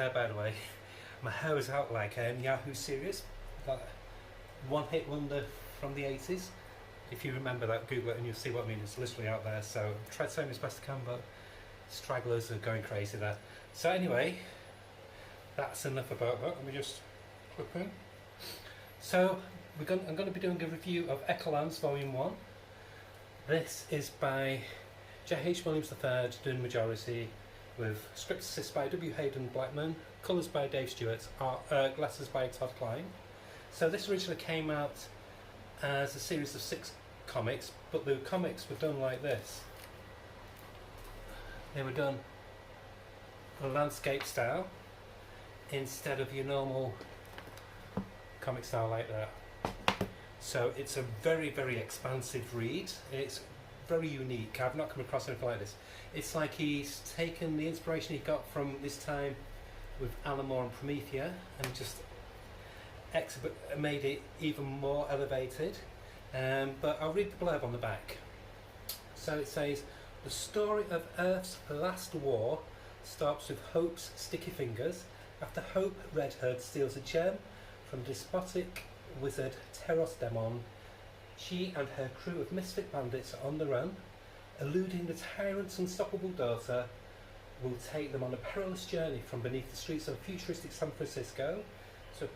hair, by the way. My hair was out like Yahoo Serious, that one hit wonder from the 80s. If you remember that, Google it and you'll see what I mean. It's literally out there. So I've tried saying as best I can, but stragglers are going crazy there. So anyway, that's enough about that. Let me just clip in. So I'm going to be doing a review of Echolands Volume 1. This is by J.H. Williams III, doing majority, with script assist by W. Hayden Blackman, colours by Dave Stewart, glasses by Todd Klein. So this originally came out as a series of 6 comics, but the comics were done like this. They were done landscape style instead of your normal comic style like that. So it's a very, very expansive read. It's very unique. I've not come across anything like this. It's like he's taken the inspiration he got from this time with Alan Moore and Promethea and just made it even more elevated. But I'll read the blurb on the back. So it says, the story of Earth's last war starts with Hope's sticky fingers after Hope Redherd steals a gem from despotic wizard Teros Demon. She and her crew of misfit bandits are on the run. Eluding the tyrant's unstoppable daughter will take them on a perilous journey from beneath the streets of futuristic San Francisco to a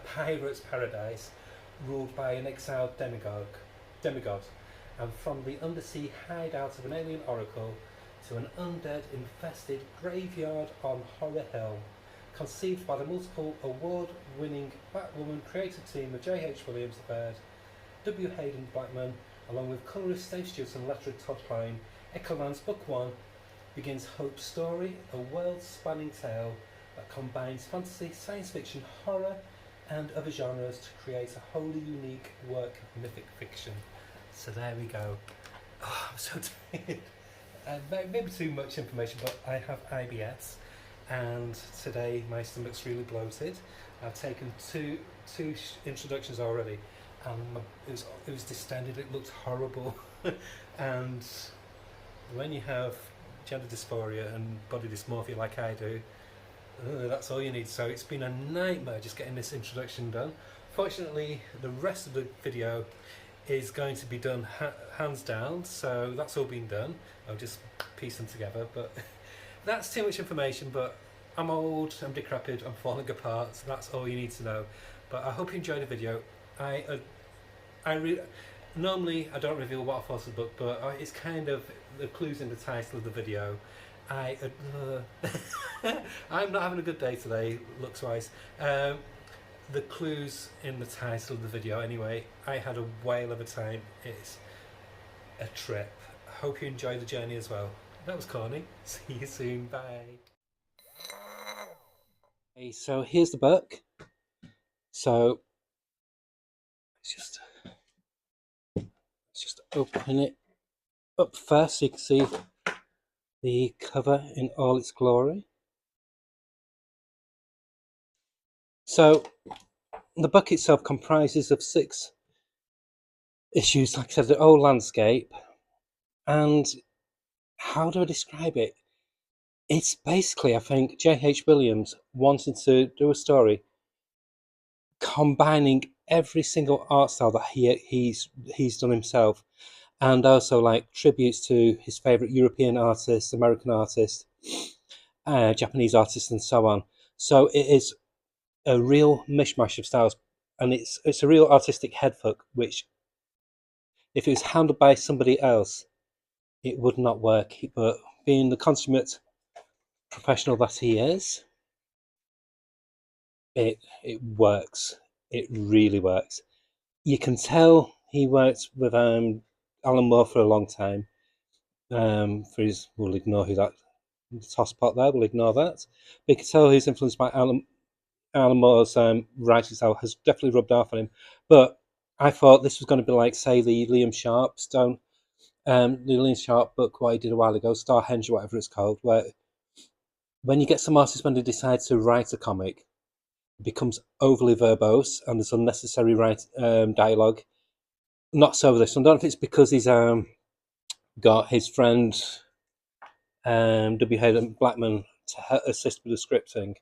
pirate's paradise ruled by an exiled demigod, and from the undersea hideout of an alien oracle to an undead-infested graveyard on Horror Hill. Conceived by the multiple award-winning Batwoman creative team of J.H. Williams III, W. Hayden Blackman, along with colourist Dave Stewart and letterer Todd Klein, Echolands Book 1 begins Hope's story, a world-spanning tale that combines fantasy, science fiction, horror and other genres to create a wholly unique work of mythic fiction. So there we go. Oh, I'm so tired. Maybe too much information, but I have IBS and today my stomach's really bloated. I've taken two introductions already. It was distended, it looked horrible. And when you have gender dysphoria and body dysmorphia like I do, that's all you need. So it's been a nightmare just getting this introduction done. Fortunately, the rest of the video is going to be done hands down, so that's all been done. I'll just piece them together, but that's too much information. But I'm old, I'm decrepit, I'm falling apart, so that's all you need to know. But I hope you enjoyed the video. Normally I don't reveal what I thought of the book, but it's kind of the clues in the title of the video. I'm not having a good day today, looks wise. The clues in the title of the video anyway. I had a whale of a time. It's a trip. I hope you enjoy the journey as well. That was corny. See you soon. Bye. Okay, so here's the book. So let's just open it up first so you can see the cover in all its glory. So the book itself comprises of 6 issues, like I said, the old landscape. And how do I describe it? It's basically, I think, J.H. Williams wanting to do a story combining every single art style that he's done himself, and also like tributes to his favourite European artists, American artists, Japanese artists, and so on. So it is a real mishmash of styles, and it's a real artistic headfuck, which if it was handled by somebody else it would not work. But being the consummate professional that he is, it works. It really works. You can tell he worked with Alan Moore for a long time. We'll ignore who that tosspot there, we'll ignore that. But you can tell he's influenced by Alan Moore's writing style has definitely rubbed off on him. But I thought this was going to be like, say, the Liam Sharp book, what he did a while ago, Starhenge or whatever it's called, where when you get some artists, when they decide to write a comic, it becomes overly verbose and there's unnecessary dialogue. Not so with this one. I don't know if it's because he's got his friend W. Hayden Blackman to assist with the scripting.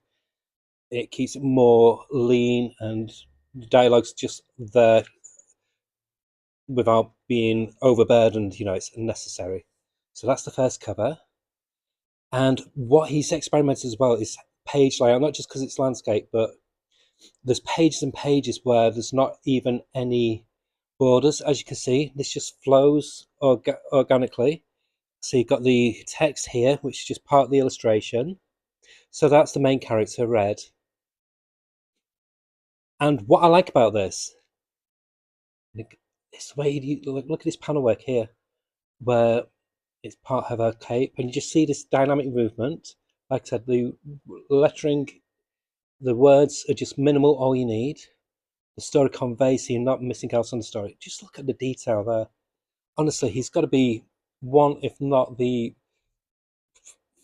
It keeps it more lean, and the dialogue's just there without being overburdened. It's unnecessary. So that's the first cover. And what he's experimented as well is page layout, not just because it's landscape, but there's pages and pages where there's not even any borders. As you can see, this just flows organically. So you've got the text here, which is just part of the illustration. So that's the main character, Red. And what I like about this is the way you look at this panel work here, where it's part of her cape, and you just see this dynamic movement. Like I said, the lettering, the words are just minimal, all you need. The story conveys, so you're not missing out on the story. Just look at the detail there. Honestly, he's got to be one, if not the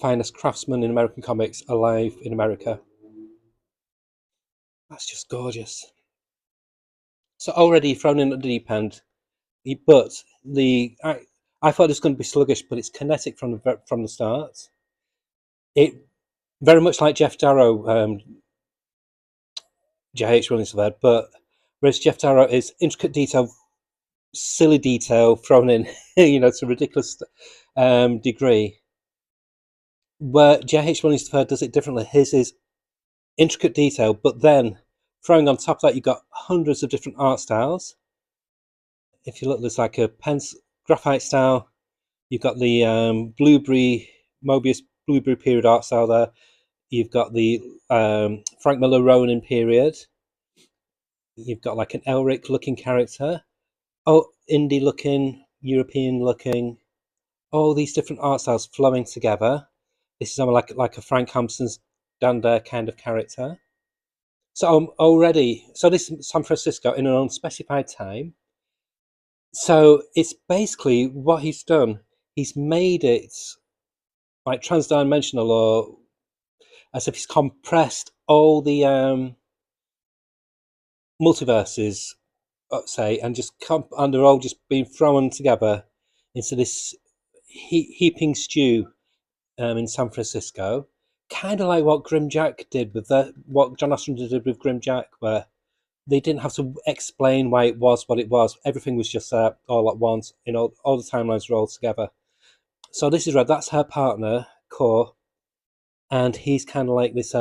finest craftsman in American comics alive in America. That's just gorgeous. So already thrown in at the deep end, but I thought it was going to be sluggish, but it's kinetic from the start. It very much like Jeff Darrow, J.H. Williams have had, but whereas Jeff Darrow is intricate detail, silly detail thrown in, to a ridiculous degree. Where J.H. Williams III does it differently. His is intricate detail, but then throwing on top of that, you've got hundreds of different art styles. If you look, there's like a graphite style. You've got the Mobius Blueberry period art style there. You've got the Frank Miller Ronin period. You've got like an Elric looking character. Oh, indie looking, European looking. All these different art styles flowing together. This is like a Frank Hampson's Dander kind of character. So this is San Francisco in an unspecified time. So it's basically what he's done. He's made it like transdimensional, or as if he's compressed all the multiverses, say, and and they're all just being thrown together into this heaping stew in San Francisco. Kind of like what Grimjack did what John Ostrander did with Grimjack, where they didn't have to explain why it was what it was. Everything was just all at once. All the timelines were all together. So this is Red. That's her partner, Core, and he's kind of like this.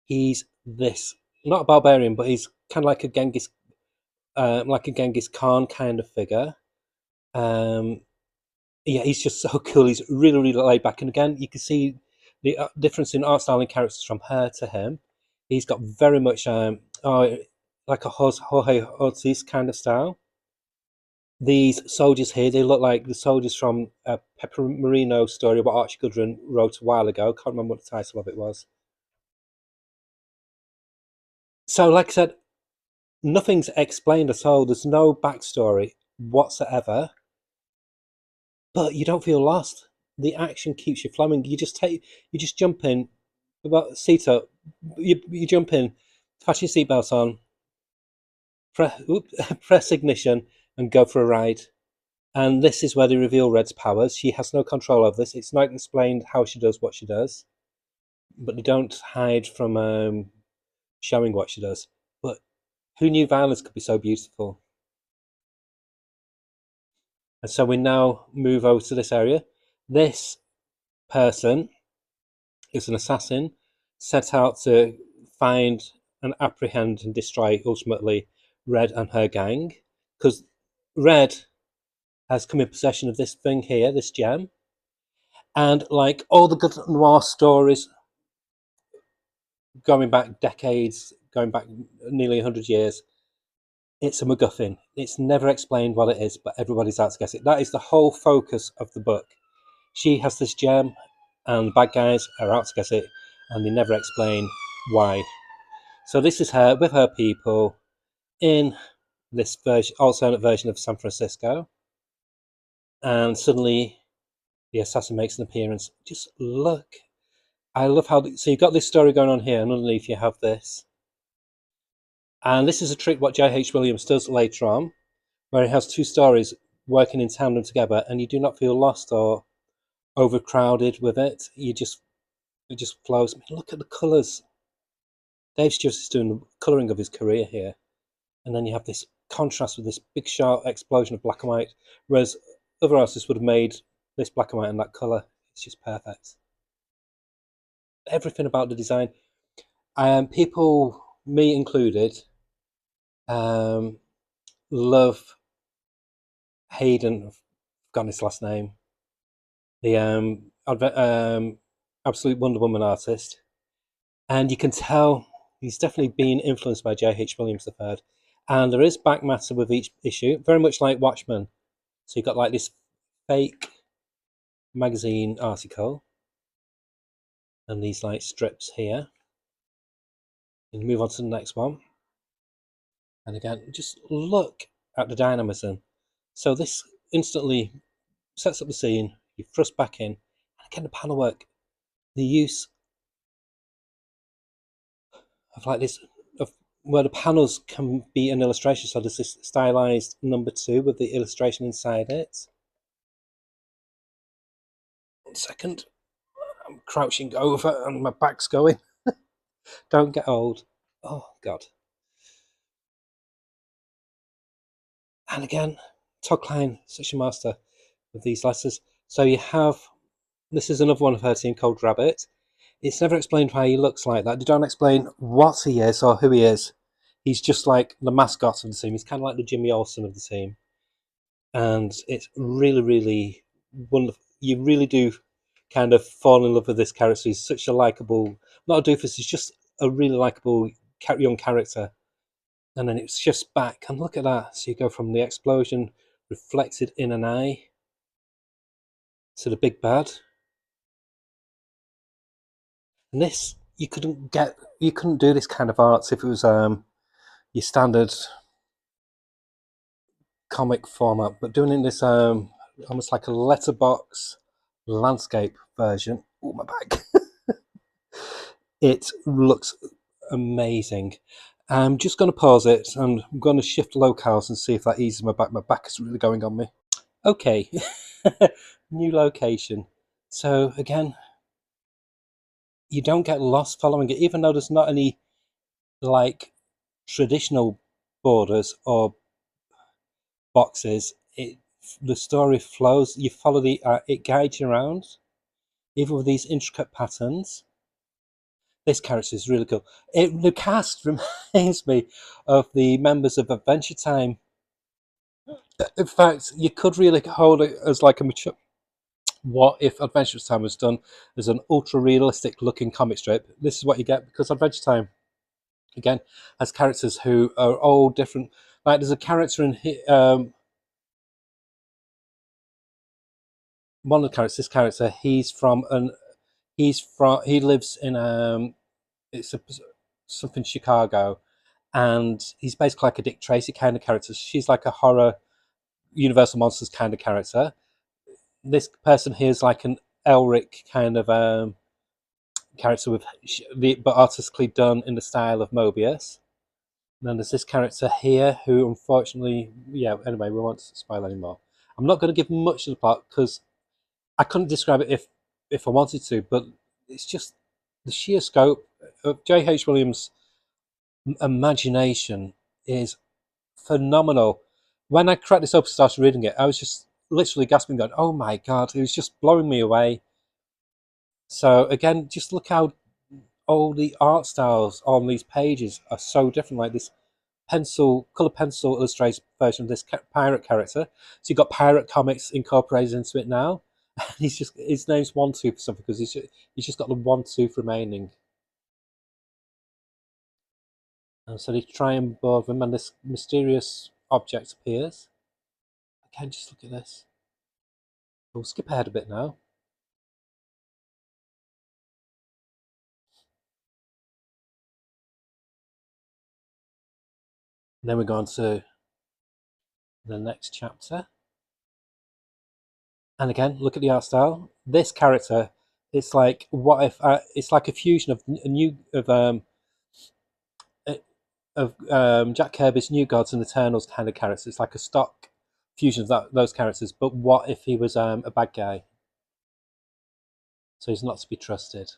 He's this not a barbarian, but he's kind of like a Genghis Khan kind of figure. Yeah, he's just so cool. He's really, really laid back, and again, you can see the difference in art style and characters from her to him. He's got very much like a Jorge Ortiz kind of style. These soldiers here, they look like the soldiers from a Pepper Marino story what Archie Goodwin wrote a while ago. Can't remember what the title of it was. So, like I said, nothing's explained at all. There's no backstory whatsoever, but you don't feel lost. The action keeps you flowing. You just jump in, about seat up. You jump in, fasten your seatbelt on, press ignition, and go for a ride. And this is where they reveal Red's powers. She has no control of this. It's not explained how she does what she does, but they don't hide from showing what she does. But who knew violence could be so beautiful? And so we now move over to this area. This person is an assassin set out to find and apprehend and destroy, ultimately, Red and her gang. Because Red has come in possession of this thing here, this gem. And like all the good noir stories going back decades, going back nearly 100 years, it's a MacGuffin. It's never explained what it is, but everybody's out to get it. That is the whole focus of the book. She has this gem, and the bad guys are out to get it, and they never explain why. So this is her with her people in this alternate version of San Francisco, and suddenly the assassin makes an appearance. Just look. I love how... So you've got this story going on here, and underneath you have this. And this is a trick what J.H. Williams does later on, where he has two stories working in tandem together, and you do not feel lost or overcrowded with it. You just It just flows. I mean, look at the colours. Dave Stewart is doing the colouring of his career here. And then you have this contrast with this big sharp explosion of black and white, whereas other artists would have made this black and white and that colour. It's just perfect. Everything about the design. People, me included, um, love Hayden. I've forgotten his last name. The Absolute Wonder Woman artist, and you can tell he's definitely been influenced by J.H. Williams III. And there is back matter with each issue, very much like Watchmen. So you've got like this fake magazine article and these like strips here. And move on to the next one. And again, just look at the dynamism. So this instantly sets up the scene, you thrust back in, and again the panel work, the use of like this, of where the panels can be an illustration. So there's this stylized #2 with the illustration inside it. 1 second, I'm crouching over and my back's going. Don't get old. Oh God. And again, Todd Klein, such a master with these letters. So you have, this is another one of her team called Rabbit. It's never explained why he looks like that. They don't explain what he is or who he is. He's just like the mascot of the team. He's kind of like the Jimmy Olsen of the team. And it's really, really wonderful. You really do kind of fall in love with this character. He's such a likable, not a doofus, he's just a really likable young character. And then it shifts back, and look at that. So you go from the explosion reflected in an eye to the big bad. And this, you couldn't do this kind of art if it was your standard comic format, but doing it in this almost like a letterbox landscape version. Oh, my back. It looks amazing. I'm just going to pause it and I'm going to shift locales and see if that eases my back. My back is really going on me. Okay, new location. So again, you don't get lost following it, even though there's not any like traditional borders or boxes. The story flows. You follow it guides you around, even with these intricate patterns. This character is really cool. The cast reminds me of the members of Adventure Time. In fact, you could really hold it as like a mature. What if Adventure Time was done as an ultra realistic looking comic strip? This is what you get, because Adventure Time, again, has characters who are all different. Like there's a character in one of the characters. This character, he lives in it's something Chicago, and he's basically like a Dick Tracy kind of character. She's like a horror Universal Monsters kind of character. This person here is like an Elric kind of character but artistically done in the style of Mobius. And then there's this character here who, unfortunately, yeah. Anyway, we won't spoil anymore. I'm not going to give much of the plot because I couldn't describe it if I wanted to, but it's just the sheer scope of J.H. Williams' imagination is phenomenal. When I cracked this open and started reading it, I was just literally gasping, going, "Oh my God!" It was just blowing me away. So again, just look how all the art styles on these pages are so different. Like this color pencil illustrated version of this pirate character. So you've got pirate comics incorporated into it now. And his name's One Tooth for something because he's just got the one tooth remaining. And so they try and board him, and this mysterious object appears. Again, just look at this. We'll skip ahead a bit now. And then we go on to the next chapter. And again, look at the art style. This character, it's like what if it's like a fusion of Jack Kirby's New Gods and Eternals kind of characters. It's like a stock fusion of those characters. But what if he was a bad guy? So he's not to be trusted.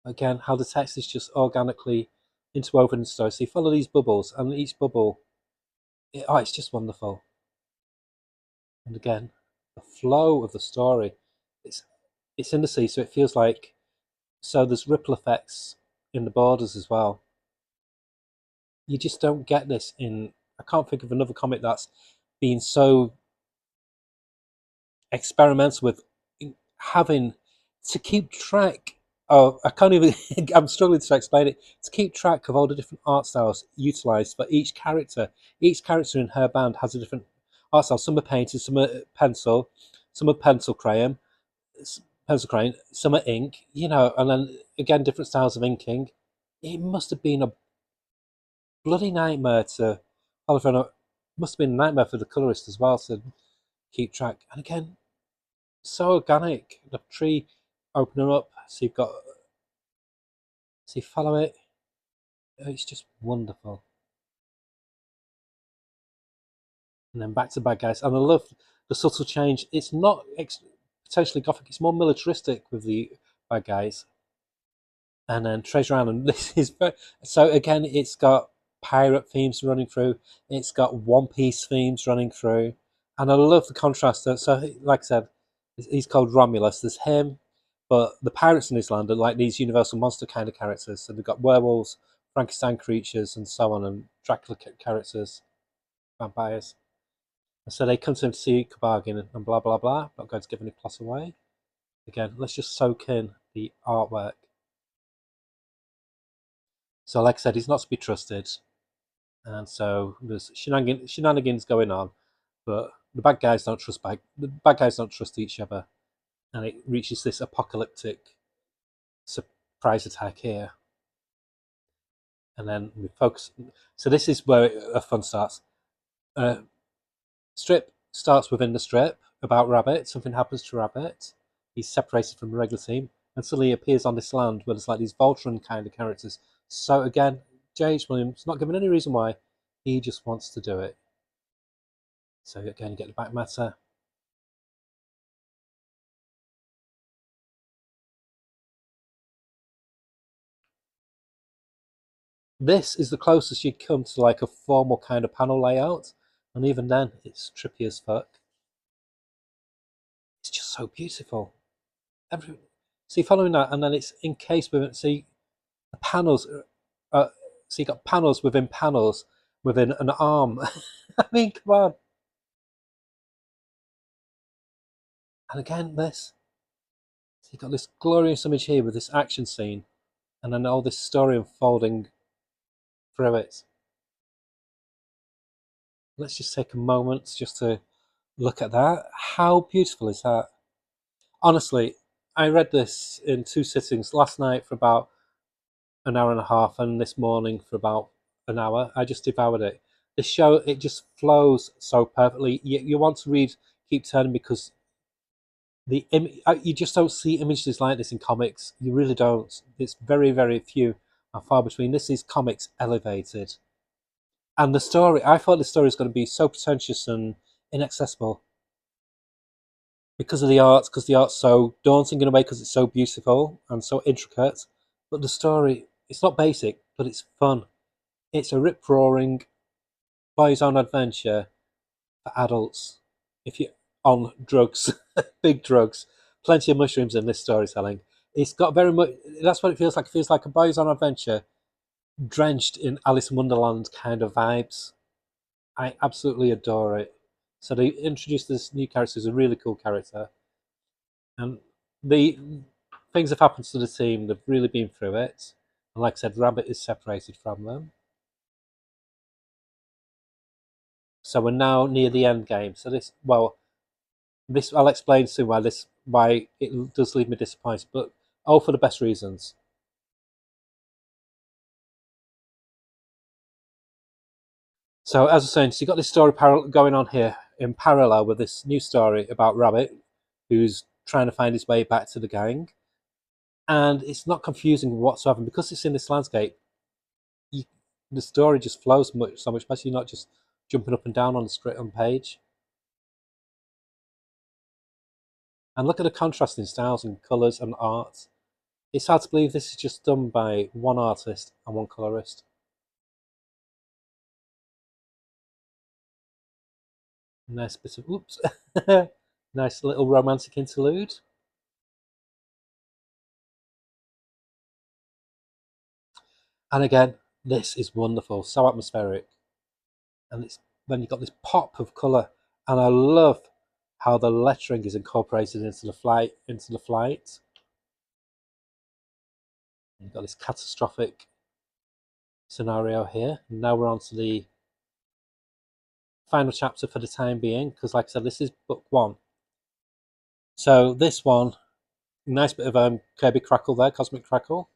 Again, how the text is just organically interwoven in the story. So you follow these bubbles, and each bubble, it's just wonderful. And again, the flow of the story, it's it's in the sea, so it feels like, so there's ripple effects in the borders as well. You just don't get this in. I can't think of another comic that's been so experimental with having to keep track of. I can't even. I'm struggling to explain it. To keep track of all the different art styles utilized for each character. Each character in her band has a different art style. Some are painted, some are pencil, some are pencil crayon, some are ink. And then again different styles of inking. It must have been a bloody nightmare to Oliver. Must have been a nightmare for the colorist as well to keep track. And again, so organic. The tree opening up, so you follow it. It's just wonderful. And then back to bad guys, and I love the subtle change. It's not potentially gothic; it's more militaristic with the bad guys. And then Treasure Island. This is so again. It's got pirate themes running through. It's got One Piece themes running through, and I love the contrast. So, like I said, he's called Romulus. There's him, but the pirates in this land are like these Universal monster kind of characters. So they've got werewolves, Frankenstein creatures, and so on, and Dracula characters, vampires. And so they come to him to seek a bargain and blah blah blah. Not going to give any plot away. Again, let's just soak in the artwork. So, like I said, he's not to be trusted, and so there's shenanigans going on, but the bad guys don't trust each other, and it reaches this apocalyptic surprise attack here, and then we focus. So this is where a fun starts. Strip starts within the strip about Rabbit. Something happens to Rabbit. He's separated from the regular team, and suddenly he appears on this land where there's like these Voltron kind of characters. So again, J.H. Williams not given any reason why. He just wants to do it. So again, you get the back matter. This is the closest you come to like a formal kind of panel layout, and even then, it's trippy as fuck. It's just so beautiful. Every See, following that, and then it's encased with it. See, the panels. So you got panels within an arm. I mean, come on. And again, this. So you got this glorious image here with this action scene, and then all this story unfolding through it. Let's just take a moment just to look at that. How beautiful is that? Honestly, I read this in 2 sittings last night for about an hour and a half, and this morning for about an hour. I just devoured it. The show, it just flows so perfectly. You want to read, keep turning, because you just don't see images like this in comics. You really don't. It's very, very few and far between. This is comics elevated. And the story, I thought the story was going to be so pretentious and inaccessible because of the art, because the art's so daunting in a way, because it's so beautiful and so intricate. But the story, it's not basic, but it's fun. It's a rip roaring boys on adventure for adults. If you're on drugs, big drugs, plenty of mushrooms in this storytelling. It's got very much. That's what it feels like. It feels like a boys on adventure, drenched in Alice in Wonderland kind of vibes. I absolutely adore it. So they introduced this new character who's a really cool character, and the things have happened to the team. They've really been through it, and like I said, Rabbit is separated from them. So we're now near the end game. So this I'll explain soon why it does leave me disappointed, but all for the best reasons. So as I was saying, so you got this story going on here in parallel with this new story about Rabbit, who's trying to find his way back to the gang, and it's not confusing whatsoever because it's in this landscape. You, the story just flows so much better. You're not just jumping up and down on the script on page. And look at the contrasting styles and colours and art. It's hard to believe this is just done by one artist and one colorist. Nice bit of oops. Nice little romantic interlude. And again, this is wonderful, so atmospheric. And it's then you've got this pop of colour. And I love how the lettering is incorporated into the flight. You've got this catastrophic scenario here. And now we're on to the final chapter for the time being, because like I said, this is book 1. So this one, nice bit of Kirby crackle there, cosmic crackle.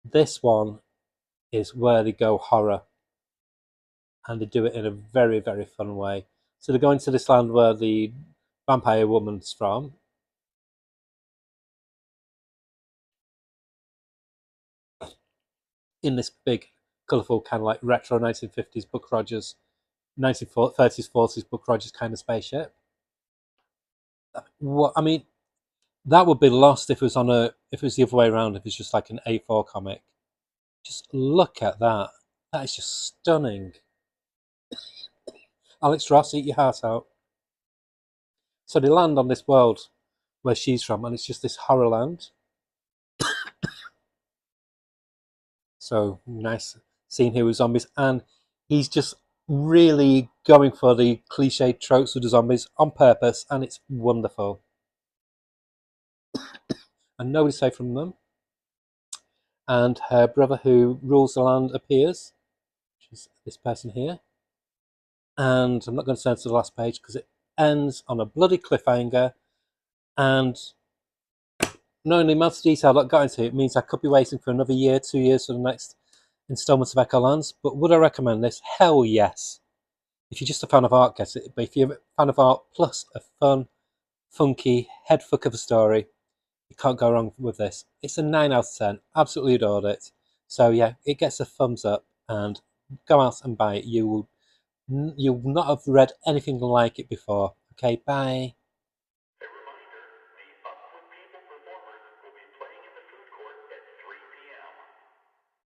This one is where they go horror, and they do it in a very, very fun way. So they're going to this land where the vampire woman's from. In this big, colourful, kind of like retro 1950s Buck Rogers, 1930s, 40s Buck Rogers kind of spaceship. What I mean, that would be lost if it was if it was the other way around. If it's just like an A4 comic, just look at that. That is just stunning. Alex Ross, eat your heart out. So they land on this world where she's from, and it's just this horror land. So nice seeing here with zombies, and he's just really going for the cliched tropes of the zombies on purpose, and it's wonderful. And nobody's safe from them. And her brother who rules the land appears, which is this person here. And I'm not going to turn to the last page because it ends on a bloody cliffhanger. And knowing the amount of detail that got into it means I could be waiting for another year, 2 years for the next installment of Echolands. But would I recommend this? Hell yes. If you're just a fan of art, get it. But if you're a fan of art plus a fun, funky, headfuck of a story, you can't go wrong with this. It's a 9 out of 10. Absolutely adored it. So yeah, it gets a thumbs up, and go out and buy it. You'll not have read anything like it before. Okay, bye.